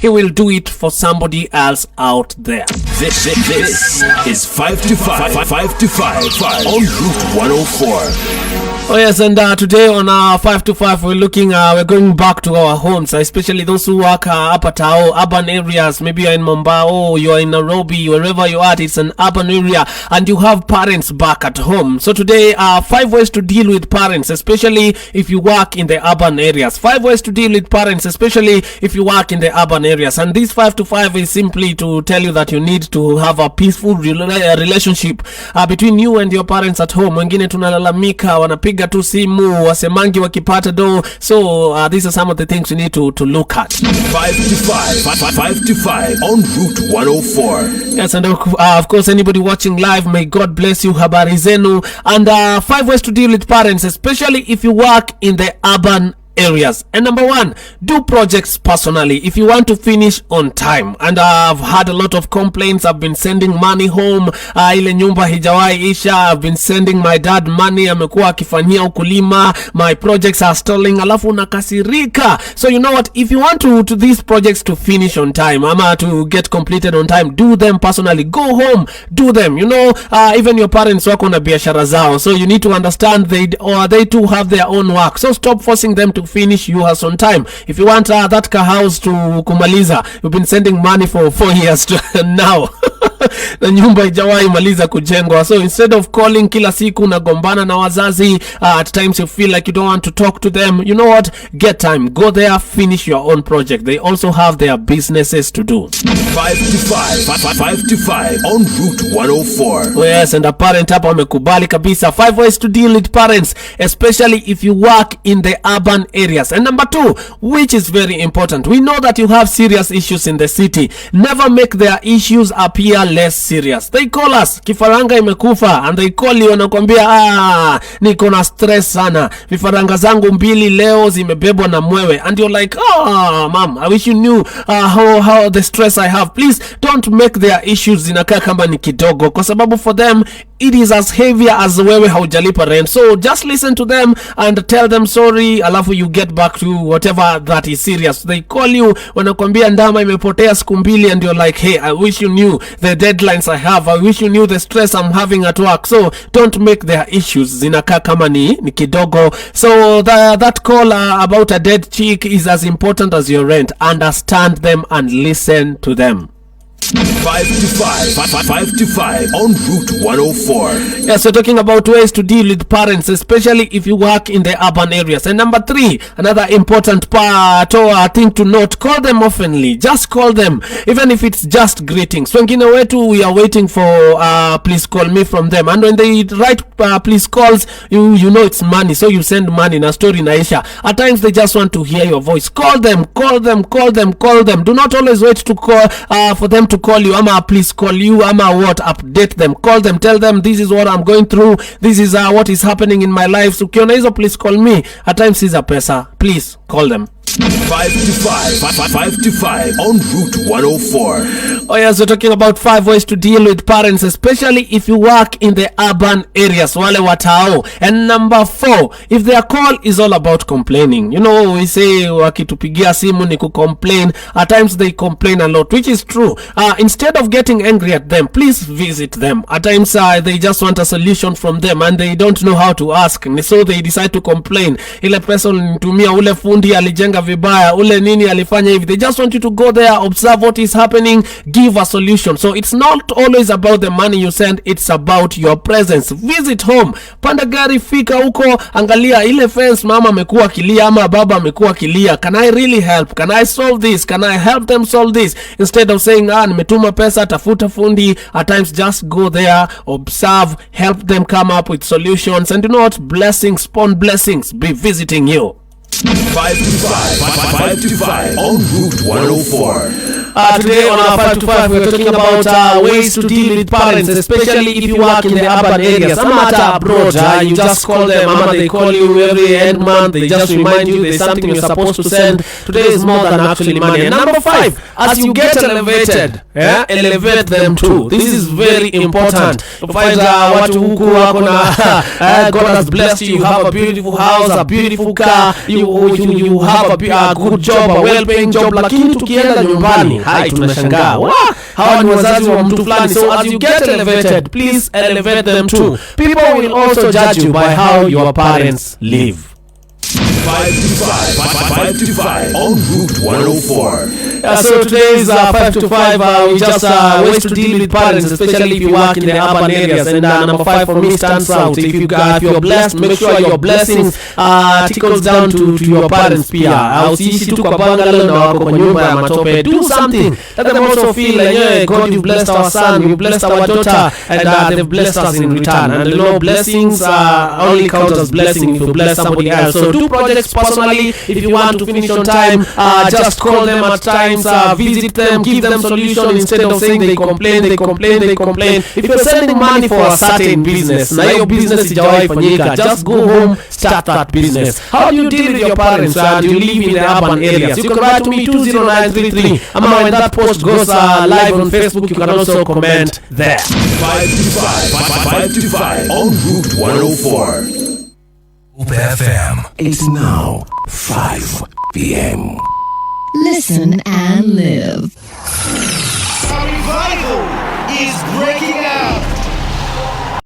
he will do it for somebody else out there. This is 5 to 5 on Route 104. Oh yes, and today on 5 to 5 we're going back to our homes, especially those who work up at our urban areas. Maybe you're in Mombasa, you're in Nairobi, wherever you are, it's an urban area and you have parents back at home. So today 5 ways to deal with parents, especially if you work in the urban areas. 5 ways to deal with parents, especially if you work in the urban areas. And this 5 to 5 is simply to tell you that you need to have a peaceful relationship between you and your parents at home. Wengine tunalalamika, wanapiga tu simu, wasemangi wakipata do. So these are some of the things you need to look at. 5 to 5 on Route 104. Yes, and of course anybody watching live, may God bless you, habari zenu. And 5 ways to deal with parents, especially if you work in the urban areas. And number 1, do projects personally if you want to finish on time. And I've had a lot of complaints. I've been sending money home, ile nyumba hijawai isha. I've been sending my dad money, amekuwa akifanyia ukulima, my projects are stalling, alafu nakasirika. So you know what, if you want to these projects to finish on time, ama to get completed on time, do them personally. Go home, do them. You know, even your parents wako na biashara zao, so you need to understand they too have their own work. So stop forcing them to finish yours on time. If you want that car house to kumaliza, you've been sending money for 4 years now na nyumba haijawahi maliza kujengwa. So instead of calling kila siku unagombana na wazazi, at times you feel like you don't want to talk to them, you know what, get time, go there, finish your own project. They also have their businesses to do. 5 to 5 on Route 104. Oh yes, and a parent hapa wamekubali kabisa. 5 ways to deal with parents, especially if you work in the urban areas. And number 2, which is very important, we know that you have serious issues in the city. Never make their issues appear less serious. They call us, kifaranga imekufa, and they call you wanakuambia niko na stress sana, vifaranga zangu 2 leo zimebebwa na mwewe. And you're like, mom, I wish you knew how the stress I have. Please don't make their issues zinakaa kama ni kidogo, kwa sababu for them it is as heavy as wewe haujalipa rent. So just listen to them and tell them sorry, alafu you get back to whatever that is serious. They call you wanakuambia ndama imepotea siku 2, and you're like, hey, I wish you knew the deadlines I have, I wish you knew the stress I'm having at work. So don't make their issues zinakaa kama ni kidogo. So that call about a dead chick is as important as your rent. Understand them and listen to them. 5 to 5 on Route 104. Yes, we're talking about ways to deal with parents, especially if you work in the urban areas. And number 3, another important part or thing to note, call them oftenly. Just call them, even if it's just greetings. Wengine wetu, we are waiting for please call me from them, and when they write please calls, you know it's money, so you send money na story naisha. At times they just want to hear your voice. Call them. Do not always wait to call for them to call you, ama please call you, ama what, update them. Call them, tell them this is what I'm going through, this is what is happening in my life. So ukiona hizo please call me, at times is a pesa. Please call them. 5 to 5 on Route 104. Oh yes, we're talking about 5 ways to deal with parents, especially if you work in the urban areas, wale watao. And number 4, if their call is all about complaining. You know, we say wakitupigia simu ni kucomplain. At times they complain a lot, which is true. Instead of getting angry at them, please visit them. At times they just want a solution from them and they don't know how to ask, so they decide to complain. Ile pesa ulinitumia, ule fundi alijenga vibaya, ule nini alifanya hivi. They just want you to go there, observe what is happening, give a solution. So it's not always about the money you send, it's about your presence. Visit home, panda gari, fika huko, angalia ile fence mama amekuwa kilia ama baba amekuwa kilia. Can I really help? Can I solve this? Can I help them solve this? Instead of saying nimetuma pesa, tafuta fundi. At times just go there, observe, help them come up with solutions, and you know what, blessings spawn blessings be visiting you. 5 to 5 on Route 104. Today on our 5 to 5, we're talking about ways to deal with parents, especially if you work in the urban areas. Some matter abroad, you just call them, mama, they call you every end month, they just remind you there's something you're supposed to send. Today is more than actually money. And number 5, as you get elevated, elevate them too. This is very important. To find what God has blessed you. You have a beautiful house, a beautiful car, you have a good job, a well-paying job, lakini tukienda nyumbani tunashangaa hawa ni wazazi wa mtu fulani. So as you get elevated, please elevate them too. People will also judge you by how your parents live. 5 to 5 on Route 104. So today's 5 to 5, we just ways to deal with parents, especially if you work in the urban areas. And number 5 for me stands out. If you're blessed, make sure your blessings trickles down to your parents pia. Usiishi tu kwa bungalow na wako kwa nyumba ya matope. Do something. Let them also feel like, yeah, God, you blessed our son, you blessed our daughter, and they've blessed us in return. And blessings only count as blessing if you bless somebody else. So do projects personally. If you want to finish on time, just call them at times, visit them, give them solution instead of saying they complain. If you're sending money for a certain business, na your business ijawahi fanyika, just go home, start that business. How do you deal with your parents? Do you live in the urban areas? You can write to me 20933. When that post goes live on Facebook, you can also comment there. 5 to 5 on Route 104. Hope FM. It's now 5 p.m. Listen and live. Our revival is breaking